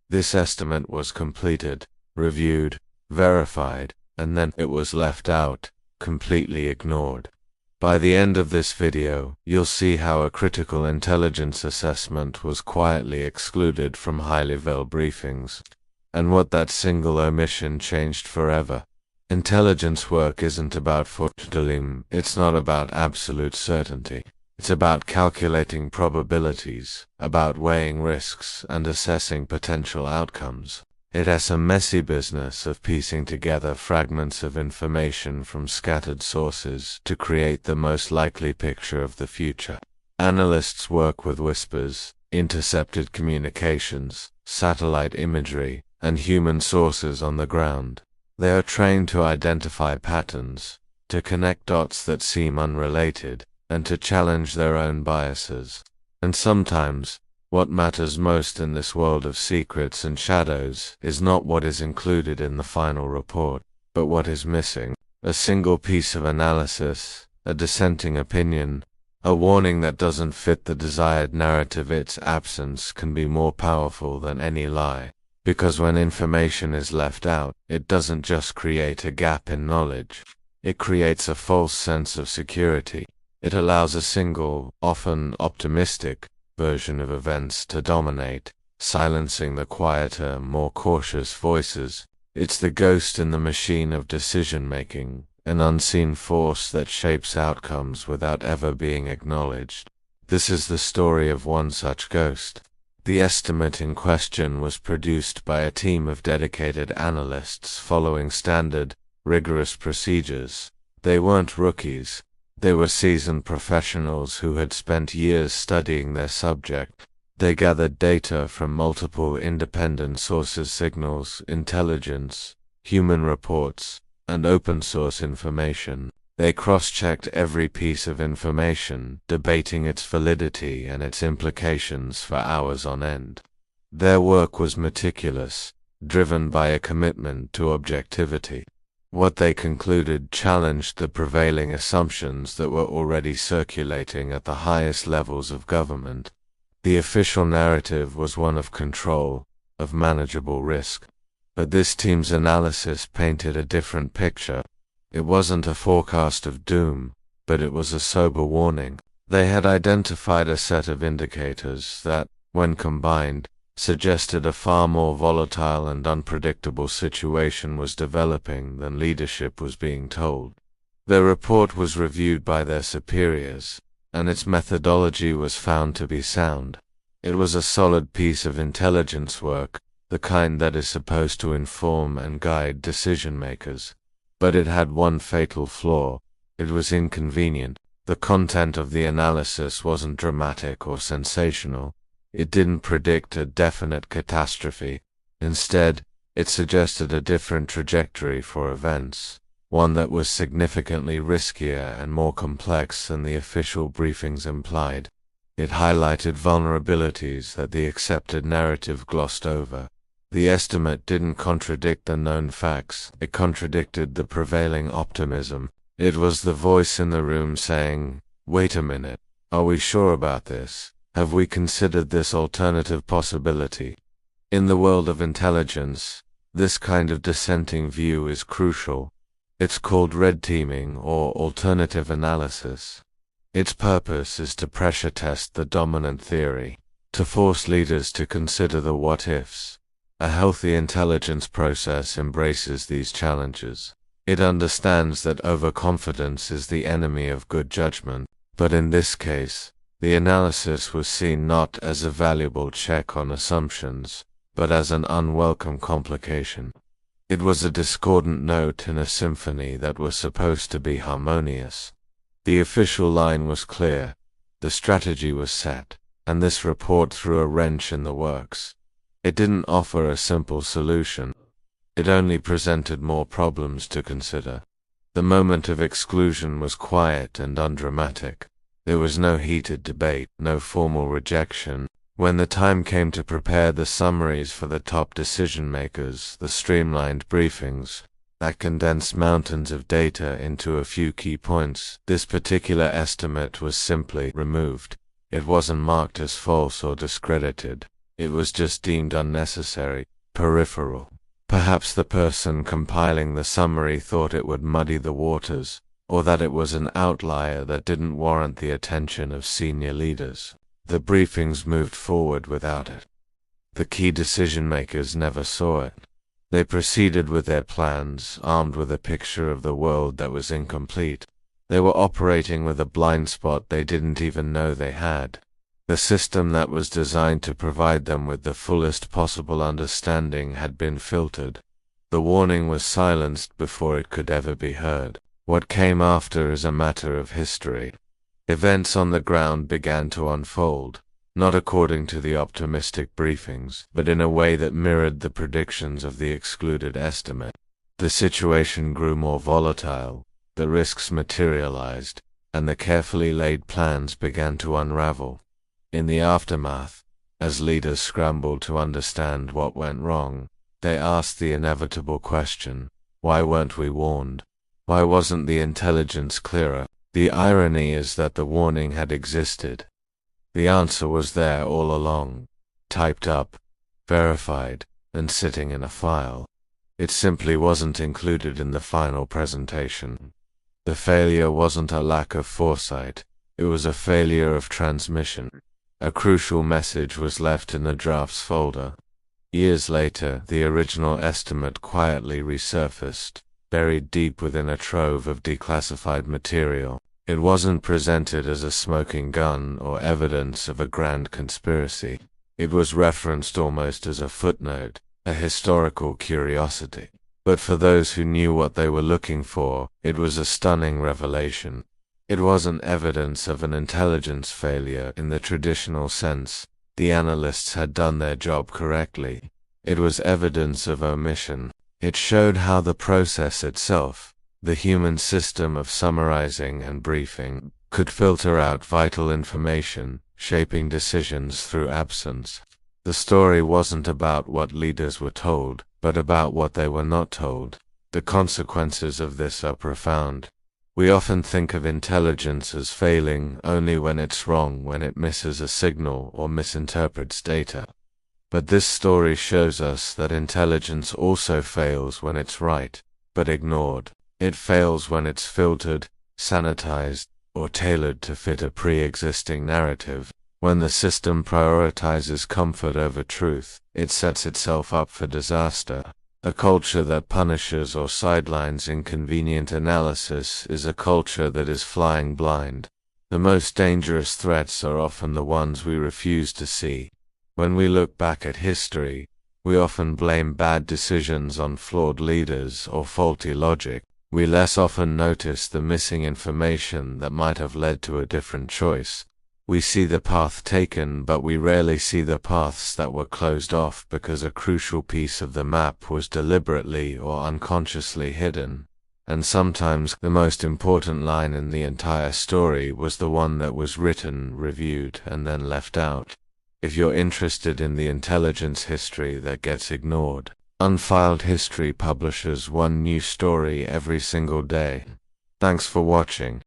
This estimate was completed, reviewed, verified, and then it was left out, completely ignored. By the end of this video, you'll see how a critical intelligence assessment was quietly excluded from high-level briefings, and what that single omission changed forever. Intelligence work isn't about fortune, it's not about absolute certainty. It's about calculating probabilities, about weighing risks and assessing potential outcomes. It has a messy business of piecing together fragments of information from scattered sources to create the most likely picture of the future. Analysts work with whispers, intercepted communications, satellite imagery, and human sources on the ground. They are trained to identify patterns, to connect dots that seem unrelated, and to challenge their own biases. And sometimes, what matters most in this world of secrets and shadows is not what is included in the final report, but what is missing. A single piece of analysis, a dissenting opinion, a warning that doesn't fit the desired narrative. Its absence can be more powerful than any lie, because when information is left out, it doesn't just create a gap in knowledge, it creates a false sense of security. It allows a single, often optimistic, version of events to dominate, silencing the quieter, more cautious voices. It's the ghost in the machine of decision-making, an unseen force that shapes outcomes without ever being acknowledged. This is the story of one such ghost. The estimate in question was produced by a team of dedicated analysts following standard, rigorous procedures. They weren't rookies. They were seasoned professionals who had spent years studying their subject. They gathered data from multiple independent sources: signals, intelligence, human reports, and open-source information. They cross-checked every piece of information, debating its validity and its implications for hours on end. Their work was meticulous, driven by a commitment to objectivity. What they concluded challenged the prevailing assumptions that were already circulating at the highest levels of government. The official narrative was one of control, of manageable risk. But this team's analysis painted a different picture. It wasn't a forecast of doom, but it was a sober warning. They had identified a set of indicators that, when combined, suggested a far more volatile and unpredictable situation was developing than leadership was being told. Their report was reviewed by their superiors, and its methodology was found to be sound. It was a solid piece of intelligence work, the kind that is supposed to inform and guide decision-makers. But it had one fatal flaw: it was inconvenient. The content of the analysis wasn't dramatic or sensational. It didn't predict a definite catastrophe. Instead, it suggested a different trajectory for events, one that was significantly riskier and more complex than the official briefings implied. It highlighted vulnerabilities that the accepted narrative glossed over. The estimate didn't contradict the known facts, it contradicted the prevailing optimism. It was the voice in the room saying, "Wait a minute, are we sure about this? Have we considered this alternative possibility?" In the world of intelligence, this kind of dissenting view is crucial. It's called red teaming or alternative analysis. Its purpose is to pressure test the dominant theory, to force leaders to consider the what-ifs. A healthy intelligence process embraces these challenges. It understands that overconfidence is the enemy of good judgment, but in this case, the analysis was seen not as a valuable check on assumptions, but as an unwelcome complication. It was a discordant note in a symphony that was supposed to be harmonious. The official line was clear, the strategy was set, and this report threw a wrench in the works. It didn't offer a simple solution. It only presented more problems to consider. The moment of exclusion was quiet and undramatic. There was no heated debate, no formal rejection. When the time came to prepare the summaries for the top decision-makers, the streamlined briefings, that condensed mountains of data into a few key points, this particular estimate was simply removed. It wasn't marked as false or discredited. It was just deemed unnecessary, peripheral. Perhaps the person compiling the summary thought it would muddy the waters, or that it was an outlier that didn't warrant the attention of senior leaders. The briefings moved forward without it. The key decision-makers never saw it. They proceeded with their plans, armed with a picture of the world that was incomplete. They were operating with a blind spot they didn't even know they had. The system that was designed to provide them with the fullest possible understanding had been filtered. The warning was silenced before it could ever be heard. What came after is a matter of history. Events on the ground began to unfold, not according to the optimistic briefings, but in a way that mirrored the predictions of the excluded estimate. The situation grew more volatile, the risks materialized, and the carefully laid plans began to unravel. In the aftermath, as leaders scrambled to understand what went wrong, they asked the inevitable question: why weren't we warned? Why wasn't the intelligence clearer? The irony is that the warning had existed. The answer was there all along, typed up, verified, and sitting in a file. It simply wasn't included in the final presentation. The failure wasn't a lack of foresight, it was a failure of transmission. A crucial message was left in the drafts folder. Years later, the original estimate quietly resurfaced, buried deep within a trove of declassified material. It wasn't presented as a smoking gun or evidence of a grand conspiracy. It was referenced almost as a footnote, a historical curiosity. But for those who knew what they were looking for, it was a stunning revelation. It wasn't evidence of an intelligence failure in the traditional sense. The analysts had done their job correctly. It was evidence of omission. It showed how the process itself, the human system of summarizing and briefing, could filter out vital information, shaping decisions through absence. The story wasn't about what leaders were told, but about what they were not told. The consequences of this are profound. We often think of intelligence as failing only when it's wrong, when it misses a signal or misinterprets data. But this story shows us that intelligence also fails when it's right, but ignored. It fails when it's filtered, sanitized, or tailored to fit a pre-existing narrative. When the system prioritizes comfort over truth, it sets itself up for disaster. A culture that punishes or sidelines inconvenient analysis is a culture that is flying blind. The most dangerous threats are often the ones we refuse to see. When we look back at history, we often blame bad decisions on flawed leaders or faulty logic. We less often notice the missing information that might have led to a different choice. We see the path taken, but we rarely see the paths that were closed off because a crucial piece of the map was deliberately or unconsciously hidden. And sometimes the most important line in the entire story was the one that was written, reviewed, and then left out. If you're interested in the intelligence history that gets ignored, Unfiled History publishes one new story every single day. Thanks for watching.